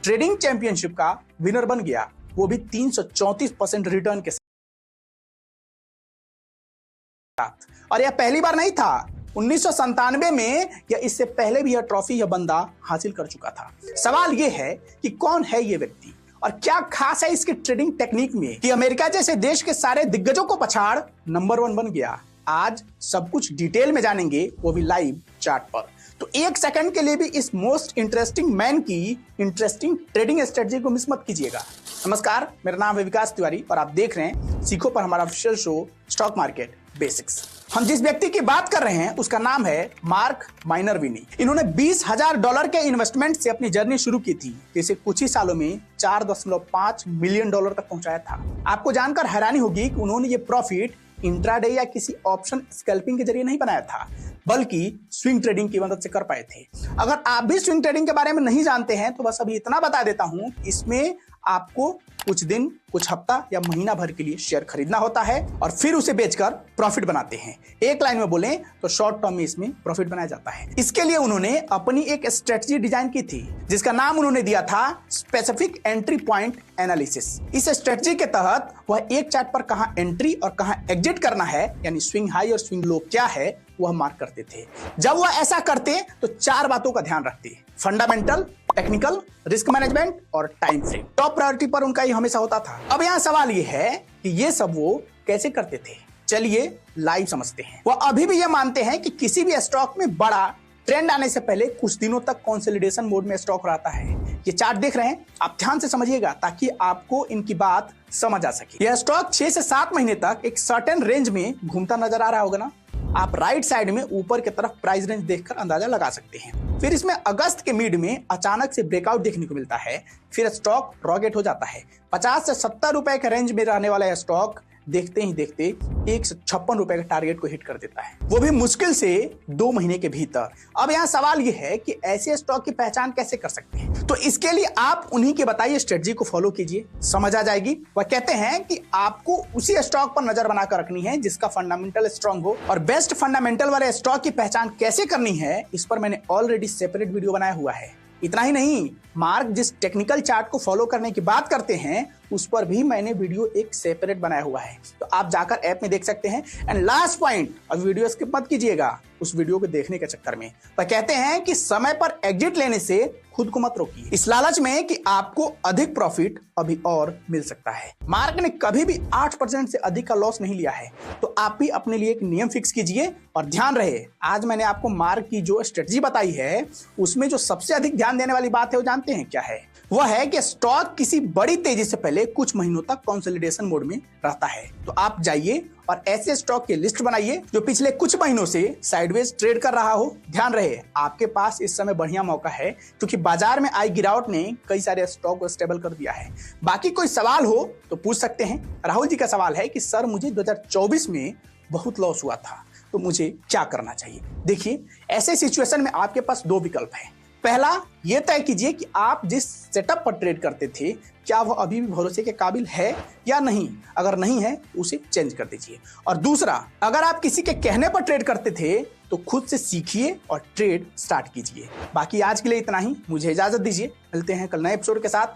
Trading championship का winner बन गया, वो भी 334% रिटर्न के साथ। और यह पहली बार नहीं था, 1997 में या इससे पहले भी यह ट्रॉफी यह बंदा हासिल कर चुका था। सवाल यह है कि कौन है यह व्यक्ति और क्या खास है इसकी ट्रेडिंग टेक्निक में कि अमेरिका जैसे देश के सारे दिग्गजों को पछाड़ नंबर 1 बन गया। आज सब कुछ डिटेल में जानेंगे, वो भी लाइव चार्ट पर। तो एक सेकंड के लिए भी इस मोस्ट इंटरेस्टिंग मैन की इंटरेस्टिंग ट्रेडिंग स्ट्रेटजी को मिस मत कीजिएगा। नमस्कार, मेरा नाम है विकास तिवारी और आप देख रहे हैं सीखो पर हमारा official show stock market basics. हम जिस व्यक्ति की बात कर रहे हैं उसका नाम है मार्क माइनरविनी। इन्होंने $20,000 के इन्वेस्टमेंट से अपनी जर्नी शुरू की थी, जिसे कुछ ही सालों में $4.5 मिलियन तक पहुंचाया था। आपको जानकर हैरानी होगी कि उन्होंने ये प्रॉफिट इंट्राडे या किसी ऑप्शन स्कैल्पिंग के जरिए नहीं बनाया था, बल्कि स्विंग ट्रेडिंग की मदद से कर पाए थे। अगर आप भी स्विंग ट्रेडिंग के बारे में नहीं जानते हैं तो बस अभी इतना बता देता हूं, इसमें आपको कुछ दिन, कुछ हफ्ता या महीना भर के लिए शेयर खरीदना होता है और फिर उसे बेचकर प्रॉफिट बनाते हैं। एक लाइन में बोलें तो शॉर्ट टर्म में इसमें प्रॉफिट बनाया जाता है। इसके लिए उन्होंने अपनी एक स्ट्रेटजी डिजाइन की थी, जिसका नाम उन्होंने दिया था स्पेसिफिक एंट्री पॉइंट एनालिसिस। इस स्ट्रेटजी के तहत वह एक चार्ट पर कहां एंट्री और कहां एग्जिट करना है, यानी स्विंग हाई और स्विंग लो क्या है, वह मार्क करते थे। जब वह ऐसा करते तो 4 बातों का ध्यान रखते: फंडामेंटल, टेक्निकल, रिस्क मैनेजमेंट और टाइम फ्रेम। टॉप प्रायोरिटी पर उनका ये हमेशा होता था। अब यहाँ सवाल ये है कि ये सब वो कैसे करते थे। चलिए लाइव समझते हैं। वह अभी भी ये मानते हैं कि किसी भी स्टॉक में बड़ा ट्रेंड आने से पहले कुछ दिनों तक कंसोलिडेशन मोड में स्टॉक रहता है। ये चार्ट देख रहे हैं, आप ध्यान से समझिएगा ताकि आपको इनकी बात समझ आ सके। यह स्टॉक 6 से 7 महीने तक एक सर्टेन रेंज में घूमता नजर आ रहा होगा ना। आप राइट साइड में ऊपर की तरफ प्राइस रेंज देखकर अंदाजा लगा सकते हैं। फिर इसमें अगस्त के मिड में अचानक से ब्रेकआउट देखने को मिलता है, फिर स्टॉक रॉकेट हो जाता है। 50 से 70 रुपए के रेंज में रहने वाला यह स्टॉक देखते ही देखते 156 रुपए के टारगेट को हिट कर देता है, वो भी मुश्किल से 2 महीने के भीतर। अब यहाँ सवाल यह है कि ऐसे स्टॉक की पहचान कैसे कर सकते हैं। तो इसके लिए आप उन्हीं के बताइए स्ट्रेटजी को फॉलो कीजिए, समझ आ जाएगी। वह कहते हैं कि आपको उसी स्टॉक पर नजर बनाकर रखनी है जिसका फंडामेंटल स्ट्रांग हो, और बेस्ट फंडामेंटल वाले स्टॉक की पहचान कैसे करनी है इस पर मैंने ऑलरेडी सेपरेट वीडियो बनाया हुआ है। इतना ही नहीं, मार्क जिस टेक्निकल चार्ट को फॉलो करने की बात करते हैं उस पर भी मैंने वीडियो एक सेपरेट बनाया हुआ है, तो आप जाकर ऐप में देख सकते हैं। एंड लास्ट पॉइंट, अब वीडियो स्किप मत कीजिएगा उस वीडियो को देखने के चक्कर में। वह कहते हैं कि समय पर एग्जिट लेने से खुद को मत रोकिए, इस लालच में कि आपको अधिक प्रॉफिट अभी और मिल सकता है। मार्क ने कभी भी 8% से अधिक का लॉस नहीं लिया है, तो आप भी अपने लिए एक नियम फिक्स कीजिए। और ध्यान रहे, आज मैंने आपको मार्क की जो स्ट्रेटजी बताई है उसमें जो सबसे अधिक ध्यान देने वाली बात है वो जानते हैं क्या है? वह है कि स्टॉक किसी बड़ी तेजी से पहले कुछ महीनों तक कंसोलिडेशन मोड में रहता है। तो आप जाइए और ऐसे स्टॉक की लिस्ट बनाइए जो पिछले कुछ महीनों से साइडवेज ट्रेड कर रहा हो। ध्यान रहे, आपके पास इस समय बढ़िया मौका है क्योंकि बाजार में आई गिरावट ने कई सारे स्टॉक को स्टेबल कर दिया है। बाकी कोई सवाल हो तो पूछ सकते हैं। राहुल जी का सवाल है कि सर मुझे 2024 में बहुत लॉस हुआ था, तो मुझे क्या करना चाहिए? देखिए, ऐसे सिचुएशन में आपके पास 2 विकल्प हैं। पहला, यह तय कीजिए कि आप जिस सेटअप पर ट्रेड करते थे क्या वह अभी भी भरोसे के काबिल है या नहीं। अगर नहीं है तो उसे चेंज कर दीजिए। और दूसरा, अगर आप किसी के कहने पर ट्रेड करते थे तो खुद से सीखिए और ट्रेड स्टार्ट कीजिए। बाकी आज के लिए इतना ही, मुझे इजाजत दीजिए। मिलते हैं कल नए एपिसोड के साथ।